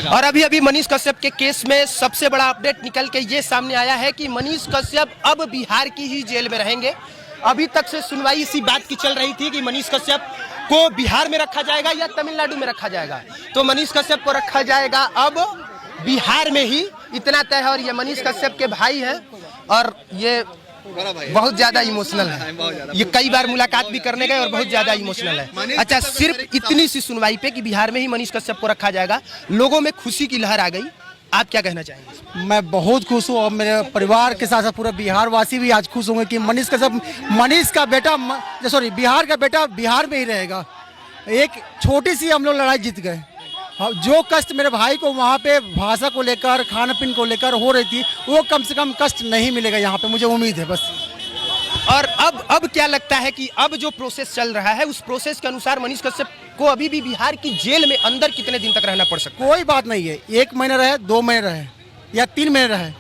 और अभी अभी मनीष कश्यप के केस में सबसे बड़ा अपडेट निकल के ये सामने आया है कि मनीष कश्यप अब बिहार की ही जेल में रहेंगे। अभी तक से सुनवाई इसी बात की चल रही थी कि मनीष कश्यप को बिहार में रखा जाएगा या तमिलनाडु में रखा जाएगा। तो मनीष कश्यप को रखा जाएगा अब बिहार में ही, इतना तय है। और ये मनीष कश्यप के भाई हैं और ये बहुत ज्यादा इमोशनल है। ये कई बार मुलाकात भी करने गए और बहुत ज्यादा इमोशनल है। अच्छा, सिर्फ इतनी सी सुनवाई पे कि बिहार में ही मनीष कश्यप को रखा जाएगा, लोगों में खुशी की लहर आ गई। आप क्या कहना चाहेंगे? मैं बहुत खुश हूँ और मेरे परिवार के साथ साथ पूरा बिहार वासी भी आज खुश होंगे कि मनीष का बेटा बिहार का बेटा बिहार में ही रहेगा। एक छोटी सी हम लोग लड़ाई जीत गए। जो कष्ट मेरे भाई को वहाँ पे भाषा को लेकर, खान पीन को लेकर हो रही थी, वो कम से कम कष्ट नहीं मिलेगा यहाँ पे, मुझे उम्मीद है बस। और अब क्या लगता है कि अब जो प्रोसेस चल रहा है उस प्रोसेस के अनुसार मनीष कश्यप को अभी भी बिहार की जेल में अंदर कितने दिन तक रहना पड़ सकता है? कोई बात नहीं है, 1 महीना रहे, 2 महीने रहे या 3 महीने रहे,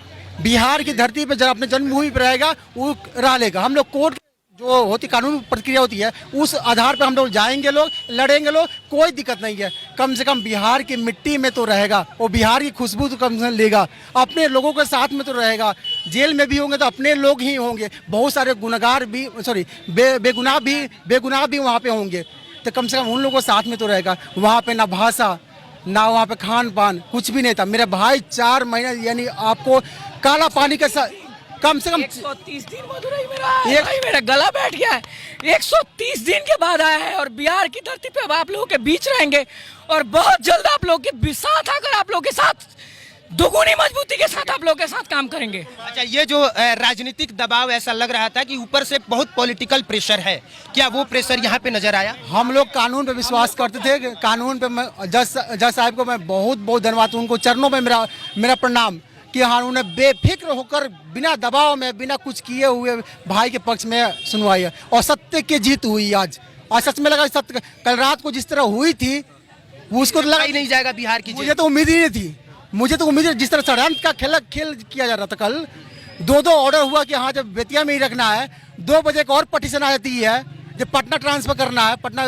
बिहार की धरती पे जब अपने जन्मभूमि पर रहेगा वो रह लेगा। हम लोग कोर्ट जो होती कानूनी प्रक्रिया होती है उस आधार पर हम लोग जाएंगे, लोग लड़ेंगे, लोग कोई दिक्कत नहीं है। कम से कम बिहार की मिट्टी में तो रहेगा और बिहार की खुशबू तो कम से कम लेगा, अपने लोगों के साथ में तो रहेगा। जेल में भी होंगे तो अपने लोग ही होंगे, बहुत सारे गुनहगार भी बेगुनाह भी वहाँ पे होंगे, तो कम से कम उन लोगों के साथ में तो रहेगा। वहाँ पे ना भाषा ना वहाँ पे खान पान कुछ भी नहीं था। मेरे भाई 4 महीने यानी आपको काला पानी के साथ कम से कम 130 दिन मदुरई में रहा है। भाई मेरा गला बैठ गया है। 130 दिन के बाद आया है और बिहार की धरती पे अब आप लोगों के बीच रहेंगे और बहुत जल्द आप लोगों के साथ आकर आप लोगों के साथ दुगुनी मजबूती के साथ आप लोगों के साथ काम करेंगे। अच्छा, ये जो राजनीतिक दबाव ऐसा लग रहा था कि ऊपर से बहुत पॉलिटिकल प्रेशर है, क्या वो प्रेशर यहाँ पे नजर आया? हम लोग कानून पे विश्वास करते थे। कानून पे जज साहब को मैं बहुत बहुत धन्यवाद, उनको चरणों में मेरा प्रणाम कि हाँ उन्होंने बेफिक्र होकर बिना दबाव में बिना कुछ किए हुए भाई के पक्ष में सुनवाई है और सत्य की जीत हुई आज। और सच में लगा सत्य कल रात को जिस तरह हुई थी उसको लगा ही नहीं जाएगा बिहार की। मुझे तो उम्मीद ही नहीं थी, मुझे तो उम्मीद जिस तरह षड्यंत्र का खेल किया जा रहा था। कल 2 ऑर्डर हुआ कि हाँ जब बेतिया में ही रखना है, 2 बजे एक और पटिशन आ जाती है जब पटना ट्रांसफर करना है, पटना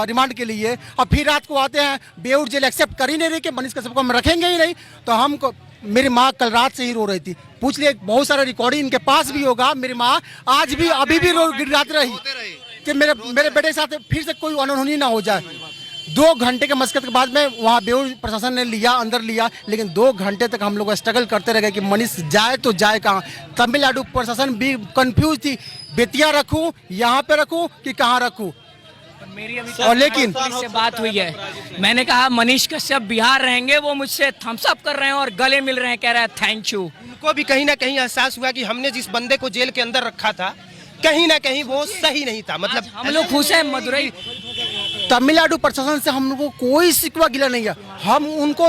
रिमांड के लिए, और फिर रात को आते हैं बेऊर जेल एक्सेप्ट कर ही नहीं रही कि मनीष कश्यप को हम रखेंगे ही नहीं। तो हमको मेरी माँ कल रात से ही रो रही थी, पूछ लिए, बहुत सारा रिकॉर्डिंग इनके पास भी होगा। मेरी माँ आज भी अभी भी गिड़गिड़ाती रही कि मेरे बेटे के साथ फिर से कोई अनहोनी ना हो जाए। 2 घंटे के मशक्कत के बाद में वहाँ बेऊर प्रशासन ने लिया, अंदर लिया, लेकिन 2 घंटे तक हम लोग स्ट्रगल करते रह गए कि मनीष जाए तो जाए कहाँ। तमिलनाडु प्रशासन भी कंफ्यूज थी, बेतिया रखूँ, यहाँ पे रखूँ कि कहाँ रखूँ। मेरी अभी और लेकिन से बात हुई है, मैंने कहा मनीष कश्यप बिहार रहेंगे, वो मुझसे थम्स अप कर रहे हैं और गले मिल रहे हैं, कह रहे हैं थैंक यू। उनको भी कहीं ना कहीं एहसास हुआ कि हमने जिस बंदे को जेल के अंदर रखा था कहीं ना कहीं वो सही नहीं था। मतलब हम लोग खुश हैं। मदुरई तमिलनाडु प्रशासन से हम लोग को कोई शिकवा गिला नहीं है, हम उनको,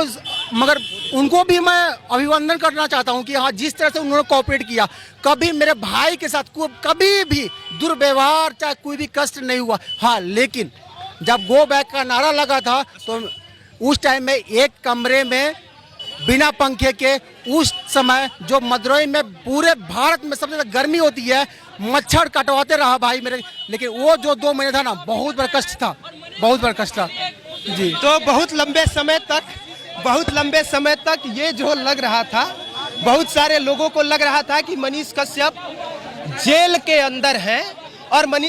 मगर उनको भी मैं अभिनंदन करना चाहता हूं कि हाँ जिस तरह से उन्होंने कोऑपरेट किया, कभी मेरे भाई के साथ कभी भी दुर्व्यवहार चाहे कोई भी कष्ट नहीं हुआ। हाँ, लेकिन जब गो बैक का नारा लगा था तो उस टाइम में एक कमरे में बिना पंखे के, उस समय जो मदुरई में पूरे भारत में सबसे ज़्यादा गर्मी होती है, मच्छर कटवाते रहा भाई मेरे, लेकिन वो जो 2 महीने था ना, बहुत बड़ा कष्ट था, बहुत बड़ा कष्ट था जी। तो बहुत लंबे समय तक ये जो लग रहा था, बहुत सारे लोगों को लग रहा था कि मनीष कश्यप जेल के अंदर हैं और मनीष